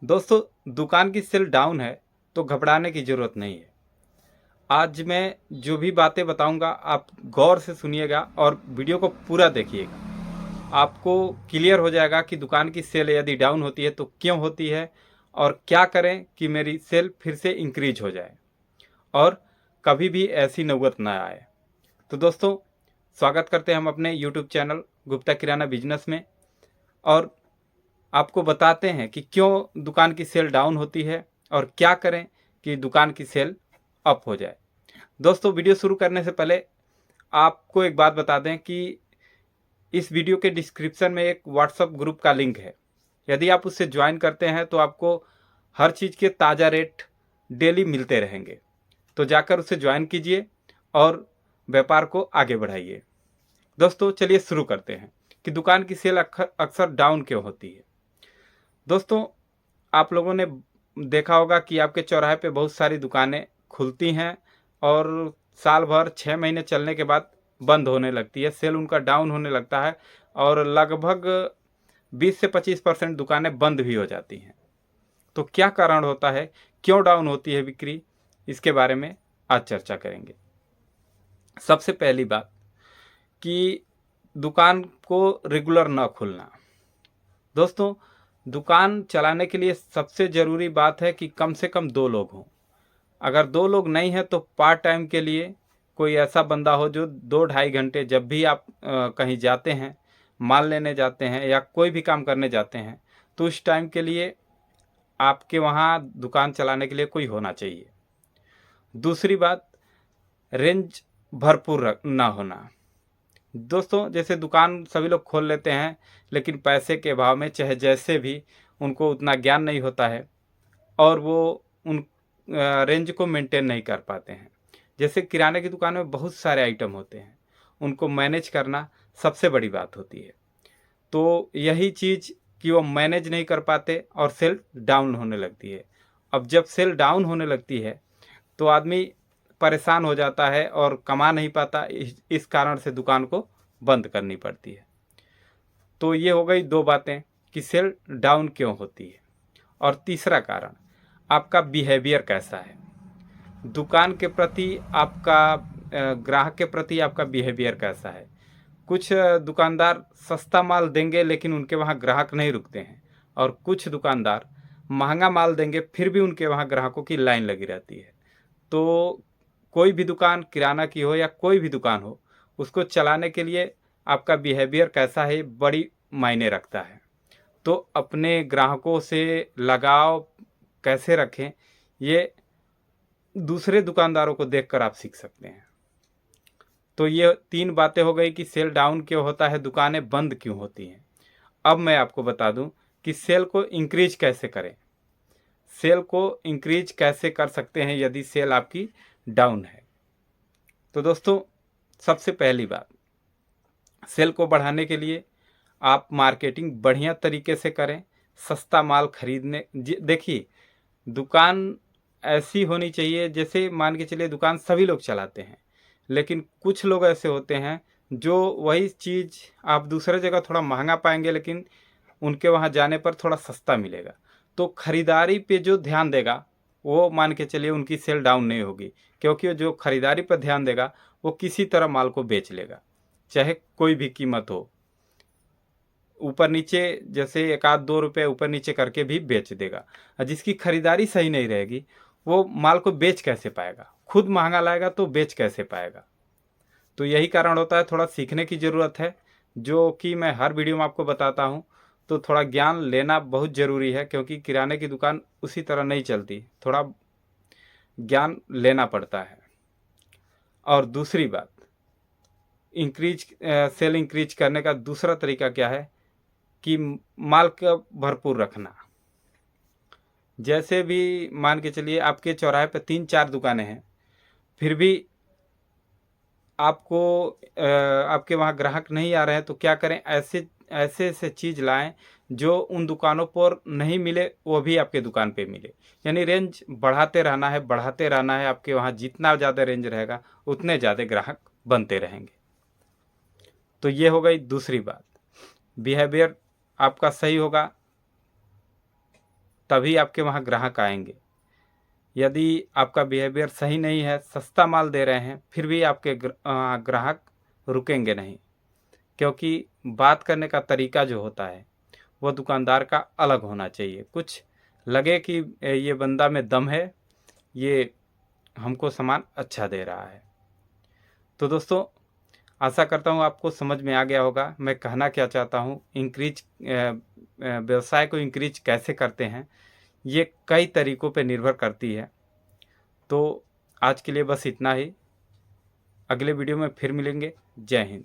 दोस्तों, दुकान की सेल डाउन है तो घबराने की ज़रूरत नहीं है। आज मैं जो भी बातें बताऊंगा आप गौर से सुनिएगा और वीडियो को पूरा देखिएगा। आपको क्लियर हो जाएगा कि दुकान की सेल यदि डाउन होती है तो क्यों होती है और क्या करें कि मेरी सेल फिर से इंक्रीज हो जाए और कभी भी ऐसी नौबत ना आए। तो दोस्तों, स्वागत करते हैं हम अपने यूट्यूब चैनल गुप्ता किराना बिजनेस में और आपको बताते हैं कि क्यों दुकान की सेल डाउन होती है और क्या करें कि दुकान की सेल अप हो जाए। दोस्तों, वीडियो शुरू करने से पहले आपको एक बात बता दें कि इस वीडियो के डिस्क्रिप्शन में एक व्हाट्सएप ग्रुप का लिंक है। यदि आप उससे ज्वाइन करते हैं तो आपको हर चीज़ के ताज़ा रेट डेली मिलते रहेंगे। तो जाकर उसे ज्वाइन कीजिए और व्यापार को आगे बढ़ाइए। दोस्तों, चलिए शुरू करते हैं कि दुकान की सेल अक्सर डाउन क्यों होती है। दोस्तों, आप लोगों ने देखा होगा कि आपके चौराहे पे बहुत सारी दुकानें खुलती हैं और साल भर 6 महीने चलने के बाद बंद होने लगती है, सेल उनका डाउन होने लगता है और लगभग 20 से 25% दुकानें बंद भी हो जाती हैं। तो क्या कारण होता है, क्यों डाउन होती है बिक्री, इसके बारे में आज चर्चा करेंगे। सबसे पहली बात कि दुकान को रेगुलर न खुलना। दोस्तों, दुकान चलाने के लिए सबसे ज़रूरी बात है कि कम से कम 2 लोग हों। अगर 2 लोग नहीं हैं तो पार्ट टाइम के लिए कोई ऐसा बंदा हो जो 2-2.5 घंटे जब भी आप कहीं जाते हैं, माल लेने जाते हैं या कोई भी काम करने जाते हैं, तो उस टाइम के लिए आपके वहाँ दुकान चलाने के लिए कोई होना चाहिए। दूसरी बात, रेंज भरपूर ना होना। दोस्तों, जैसे दुकान सभी लोग खोल लेते हैं लेकिन पैसे के अभाव में चाहे जैसे भी उनको उतना ज्ञान नहीं होता है और वो उन रेंज को मेंटेन नहीं कर पाते हैं। जैसे किराने की दुकान में बहुत सारे आइटम होते हैं, उनको मैनेज करना सबसे बड़ी बात होती है। तो यही चीज़ कि वो मैनेज नहीं कर पाते और सेल डाउन होने लगती है। अब जब सेल डाउन होने लगती है तो आदमी परेशान हो जाता है और कमा नहीं पाता, इस कारण से दुकान को बंद करनी पड़ती है। तो ये हो गई 2 बातें कि सेल डाउन क्यों होती है। और तीसरा कारण, आपका बिहेवियर कैसा है, दुकान के प्रति आपका ग्राहक के प्रति आपका बिहेवियर कैसा है। कुछ दुकानदार सस्ता माल देंगे लेकिन उनके वहाँ ग्राहक नहीं रुकते हैं और कुछ दुकानदार महंगा माल देंगे फिर भी उनके वहाँ ग्राहकों की लाइन लगी रहती है। तो कोई भी दुकान, किराना की हो या कोई भी दुकान हो, उसको चलाने के लिए आपका बिहेवियर कैसा है बड़ी मायने रखता है। तो अपने ग्राहकों से लगाव कैसे रखें, ये दूसरे दुकानदारों को देखकर आप सीख सकते हैं। तो ये 3 बातें हो गई कि सेल डाउन क्यों होता है, दुकानें बंद क्यों होती हैं। अब मैं आपको बता दूं कि सेल को इंक्रीज कैसे करें, सेल को इंक्रीज कैसे कर सकते हैं यदि सेल आपकी डाउन है। तो दोस्तों, सबसे पहली बात, सेल को बढ़ाने के लिए आप मार्केटिंग बढ़िया तरीके से करें। सस्ता माल खरीदने, देखिए, दुकान ऐसी होनी चाहिए जैसे मान के चलिए दुकान सभी लोग चलाते हैं, लेकिन कुछ लोग ऐसे होते हैं जो वही चीज़ आप दूसरे जगह थोड़ा महंगा पाएंगे लेकिन उनके वहाँ जाने पर थोड़ा सस्ता मिलेगा। तो खरीदारी पे जो ध्यान देगा वो मान के चलिए उनकी सेल डाउन नहीं होगी, क्योंकि जो खरीदारी पर ध्यान देगा वो किसी तरह माल को बेच लेगा, चाहे कोई भी कीमत हो। ऊपर नीचे जैसे 1-2 रुपये ऊपर नीचे करके भी बेच देगा। और जिसकी खरीदारी सही नहीं रहेगी वो माल को बेच कैसे पाएगा, खुद महंगा लाएगा तो बेच कैसे पाएगा। तो यही कारण होता है, थोड़ा सीखने की ज़रूरत है, जो कि मैं हर वीडियो में आपको बताता हूँ। तो थोड़ा ज्ञान लेना बहुत ज़रूरी है क्योंकि किराने की दुकान उसी तरह नहीं चलती, थोड़ा ज्ञान लेना पड़ता है। और दूसरी बात, इंक्रीज सेल इंक्रीज करने का दूसरा तरीका क्या है कि माल का भरपूर रखना। जैसे भी मान के चलिए आपके चौराहे पे 3-4 दुकानें हैं, फिर भी आपको आपके वहाँ ग्राहक नहीं आ रहे हैं, तो क्या करें, ऐसे ऐसे से चीज़ लाएं जो उन दुकानों पर नहीं मिले वो भी आपके दुकान पे मिले। यानी रेंज बढ़ाते रहना है, बढ़ाते रहना है। आपके वहाँ जितना ज़्यादा रेंज रहेगा उतने ज़्यादा ग्राहक बनते रहेंगे। तो ये हो गई दूसरी बात, बिहेवियर आपका सही होगा तभी आपके वहाँ ग्राहक आएंगे। यदि आपका बिहेवियर सही नहीं है, सस्ता माल दे रहे हैं, फिर भी आपके ग्राहक रुकेंगे नहीं, क्योंकि बात करने का तरीका जो होता है वो दुकानदार का अलग होना चाहिए। कुछ लगे कि ये बंदा में दम है, ये हमको सामान अच्छा दे रहा है। तो दोस्तों, आशा करता हूँ आपको समझ में आ गया होगा मैं कहना क्या चाहता हूँ। व्यवसाय को इंक्रीज कैसे करते हैं, ये कई तरीकों पे निर्भर करती है। तो आज के लिए बस इतना ही। अगले वीडियो में फिर मिलेंगे। जय हिंद।